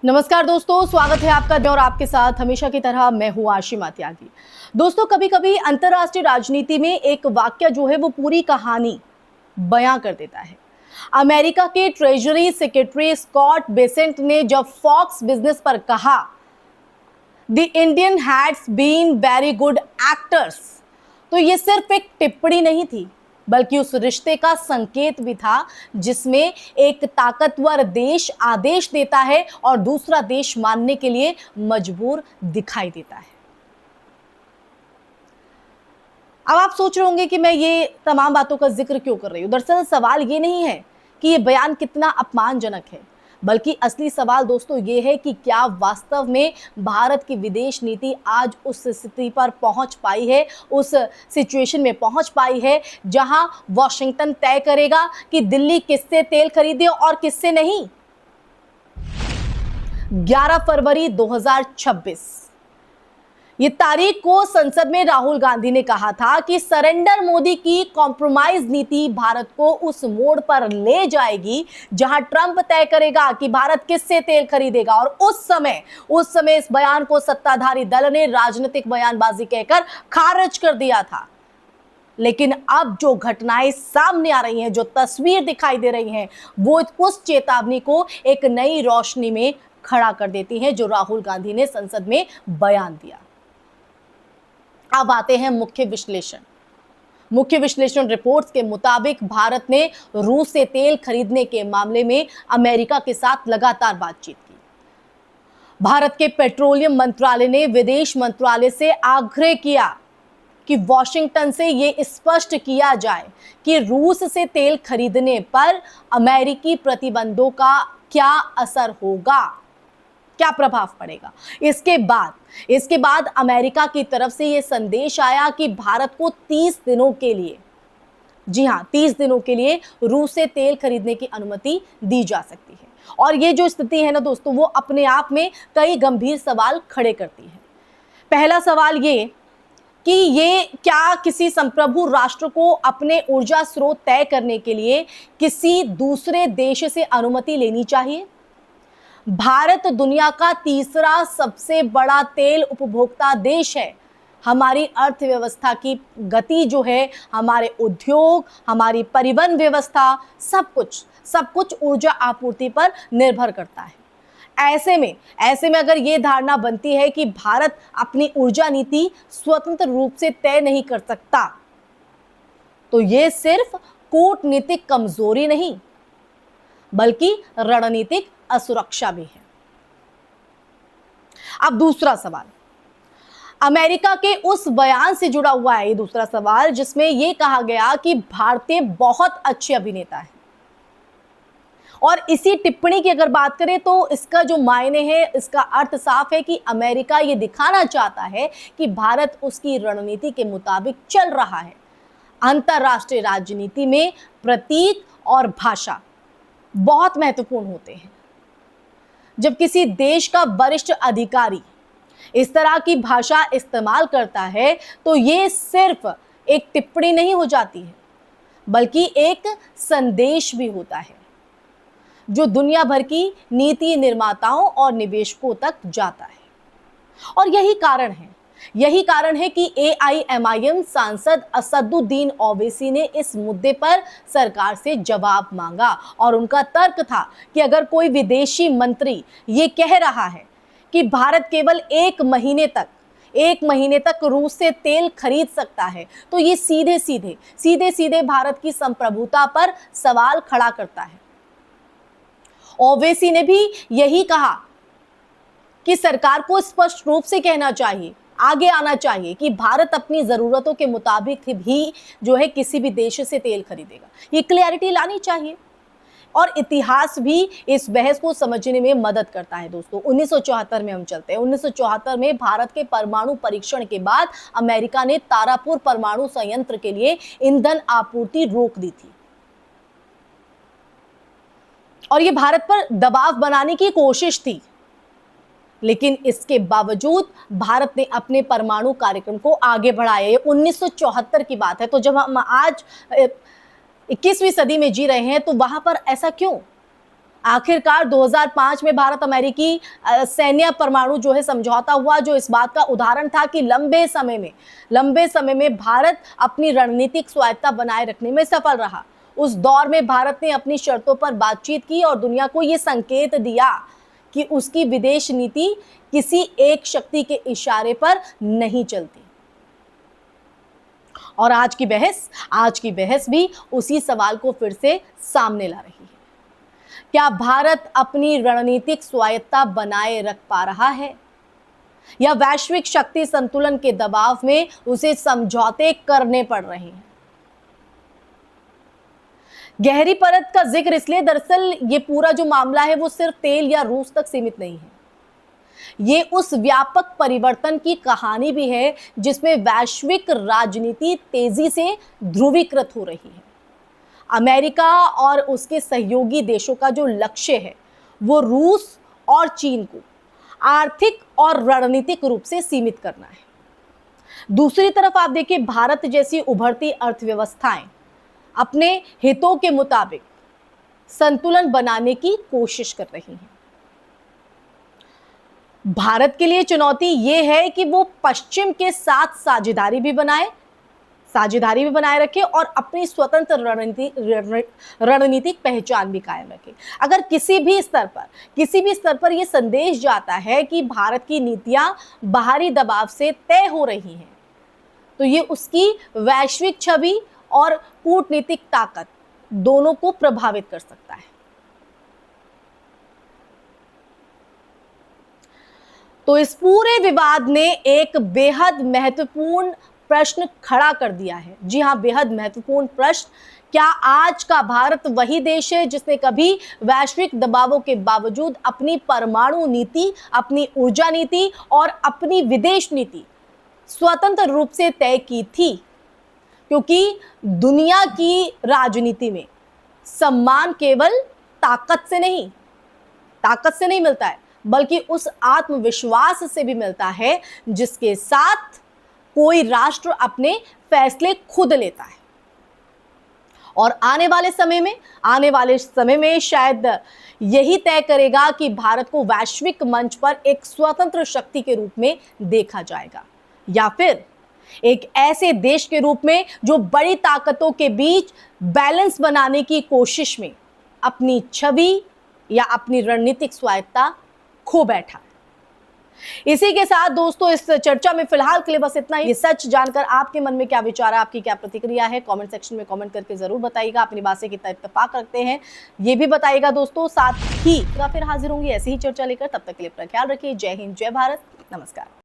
नमस्कार दोस्तों, स्वागत है आपका और आपके साथ हमेशा की तरह मैं हूं आशिमा त्यागी। दोस्तों, कभी कभी अंतर्राष्ट्रीय राजनीति में एक वाक्य जो है वो पूरी कहानी बयां कर देता है। अमेरिका के ट्रेजरी सेक्रेटरी स्कॉट बेसेंट ने जब फॉक्स बिजनेस पर कहा the Indian heads been very good actors, तो ये सिर्फ एक टिप्पणी नहीं थी बल्कि उस रिश्ते का संकेत भी था जिसमें एक ताकतवर देश आदेश देता है और दूसरा देश मानने के लिए मजबूर दिखाई देता है। अब आप सोच रहे होंगे कि मैं ये तमाम बातों का जिक्र क्यों कर रही हूं। दरअसल सवाल ये नहीं है कि ये बयान कितना अपमानजनक है, बल्कि असली सवाल दोस्तों ये है कि क्या वास्तव में भारत की विदेश नीति आज उस स्थिति पर पहुंच पाई है, उस सिचुएशन में पहुंच पाई है जहां वॉशिंगटन तय करेगा कि दिल्ली किससे तेल खरीदे और किससे नहीं। 11 फरवरी 2026 ये तारीख को संसद में राहुल गांधी ने कहा था कि सरेंडर मोदी की कॉम्प्रोमाइज नीति भारत को उस मोड़ पर ले जाएगी जहां ट्रंप तय करेगा कि भारत किससे तेल खरीदेगा। और उस समय इस बयान को सत्ताधारी दल ने राजनीतिक बयानबाजी कहकर खारिज कर दिया था। लेकिन अब जो घटनाएं सामने आ रही हैं, जो तस्वीर दिखाई दे रही हैं, वो उस चेतावनी को एक नई रोशनी में खड़ा कर देती हैं जो राहुल गांधी ने संसद में बयान दिया। अब आते हैं मुख्य विश्लेषण रिपोर्ट्स के मुताबिक भारत ने रूस से तेल खरीदने के मामले में अमेरिका के साथ लगातार बातचीत की। भारत के पेट्रोलियम मंत्रालय ने विदेश मंत्रालय से आग्रह किया कि वॉशिंगटन से यह स्पष्ट किया जाए कि रूस से तेल खरीदने पर अमेरिकी प्रतिबंधों का क्या असर होगा, क्या प्रभाव पड़ेगा। इसके बाद अमेरिका की तरफ से यह संदेश आया कि भारत को 30 दिनों के लिए, जी हां 30 दिनों के लिए रूस से तेल खरीदने की अनुमति दी जा सकती है। और ये जो स्थिति है ना दोस्तों, वो अपने आप में कई गंभीर सवाल खड़े करती है। पहला सवाल ये कि ये क्या किसी संप्रभु राष्ट्र को अपने ऊर्जा स्रोत तय करने के लिए किसी दूसरे देश से अनुमति लेनी चाहिए। भारत दुनिया का तीसरा सबसे बड़ा तेल उपभोक्ता देश है। हमारी अर्थव्यवस्था की गति जो है, हमारे उद्योग, हमारी परिवहन व्यवस्था, सब कुछ ऊर्जा आपूर्ति पर निर्भर करता है। ऐसे में अगर ये धारणा बनती है कि भारत अपनी ऊर्जा नीति स्वतंत्र रूप से तय नहीं कर सकता, तो ये सिर्फ कूटनीतिक कमजोरी नहीं बल्कि रणनीतिक असुरक्षा भी है। अब दूसरा सवाल अमेरिका के उस बयान से जुड़ा हुआ है, ये दूसरा सवाल जिसमें यह कहा गया कि भारतीय बहुत अच्छे अभिनेता हैं। और इसी टिप्पणी की अगर बात करें तो इसका जो मायने है, इसका अर्थ साफ है कि अमेरिका ये दिखाना चाहता है कि भारत उसकी रणनीति के मुताबिक चल रहा है। अंतरराष्ट्रीय राजनीति में प्रतीक और भाषा बहुत महत्वपूर्ण होते हैं। जब किसी देश का वरिष्ठ अधिकारी इस तरह की भाषा इस्तेमाल करता है तो ये सिर्फ एक टिप्पणी नहीं हो जाती है बल्कि एक संदेश भी होता है जो दुनिया भर की नीति निर्माताओं और निवेशकों तक जाता है। और यही कारण है कि AIMIM सांसद असदुद्दीन ओवैसी ने इस मुद्दे पर सरकार से जवाब मांगा। और उनका तर्क था कि अगर कोई विदेशी मंत्री ये कह रहा है कि भारत केवल एक महीने तक रूस से तेल खरीद सकता है, तो ये सीधे भारत की संप्रभुता पर सवाल खड़ा करता है। ओवैसी ने भी यही कहा कि सरकार को स्पष्ट रूप से कहना चाहिए, आगे आना चाहिए कि भारत अपनी जरूरतों के मुताबिक भी जो है किसी भी देश से तेल खरीदेगा। ये क्लैरिटी लानी चाहिए। और इतिहास भी इस बहस को समझने में मदद करता है दोस्तों। 1974 में हम चलते हैं। 1974 में भारत के परमाणु परीक्षण के बाद अमेरिका ने तारापुर परमाणु संयंत्र के लिए ईंधन आपूर्ति रोक दी थी और ये भारत पर दबाव बनाने की कोशिश थी। लेकिन इसके बावजूद भारत ने अपने परमाणु कार्यक्रम को आगे बढ़ाया। ये 1974 की बात है। तो जब हम आज 21वीं सदी में जी रहे हैं तो वहां पर ऐसा क्यों? आखिरकार 2005 में भारत अमेरिकी सैन्य परमाणु जो है समझौता हुआ, जो इस बात का उदाहरण था कि लंबे समय में भारत अपनी रणनीतिक स्वायत्तता बनाए रखने में सफल रहा। उस दौर में भारत ने अपनी शर्तों पर बातचीत की और दुनिया को यह संकेत दिया कि उसकी विदेश नीति किसी एक शक्ति के इशारे पर नहीं चलती। और आज की बहस भी उसी सवाल को फिर से सामने ला रही है। क्या भारत अपनी रणनीतिक स्वायत्तता बनाए रख पा रहा है या वैश्विक शक्ति संतुलन के दबाव में उसे समझौते करने पड़ रहे हैं? गहरी परत का जिक्र इसलिए, दरअसल ये पूरा जो मामला है वो सिर्फ तेल या रूस तक सीमित नहीं है। ये उस व्यापक परिवर्तन की कहानी भी है जिसमें वैश्विक राजनीति तेजी से ध्रुवीकृत हो रही है। अमेरिका और उसके सहयोगी देशों का जो लक्ष्य है वो रूस और चीन को आर्थिक और रणनीतिक रूप से सीमित करना है। दूसरी तरफ आप देखिए, भारत जैसी उभरती अर्थव्यवस्थाएं अपने हितों के मुताबिक संतुलन बनाने की कोशिश कर रही हैं। भारत के लिए चुनौती यह है कि वो पश्चिम के साथ साझेदारी भी बनाए रखे और अपनी स्वतंत्र रणनीतिक पहचान भी कायम रखे। अगर किसी भी स्तर पर यह संदेश जाता है कि भारत की नीतियां बाहरी दबाव से तय हो रही हैं, तो ये उसकी वैश्विक छवि और कूटनीतिक ताकत दोनों को प्रभावित कर सकता है। तो इस पूरे विवाद ने एक बेहद महत्वपूर्ण प्रश्न खड़ा कर दिया है। जी हां, बेहद महत्वपूर्ण प्रश्न। क्या आज का भारत वही देश है जिसने कभी वैश्विक दबावों के बावजूद अपनी परमाणु नीति, अपनी ऊर्जा नीति और अपनी विदेश नीति स्वतंत्र रूप से तय की थी? क्योंकि दुनिया की राजनीति में सम्मान केवल ताकत से नहीं मिलता है, बल्कि उस आत्मविश्वास से भी मिलता है जिसके साथ कोई राष्ट्र अपने फैसले खुद लेता है। और आने वाले समय में शायद यही तय करेगा कि भारत को वैश्विक मंच पर एक स्वतंत्र शक्ति के रूप में देखा जाएगा या फिर एक ऐसे देश के रूप में जो बड़ी ताकतों के बीच बैलेंस बनाने की कोशिश में अपनी छवि या अपनी रणनीतिक स्वायत्तता खो बैठा। इसी के साथ दोस्तों इस चर्चा में फिलहाल के लिए बस इतना ही। ये सच जानकर आपके मन में क्या विचार है, आपकी क्या प्रतिक्रिया है, कमेंट सेक्शन में कमेंट करके जरूर बताइएगा। अपनी बात से कितना इत्तेफाक रखते हैं ये भी बताइएगा दोस्तों। साथ ही फिर हाजिर होंगी ऐसी ही चर्चा लेकर, तब तक के लिए अपना ख्याल रखिए। जय हिंद, जय भारत, नमस्कार।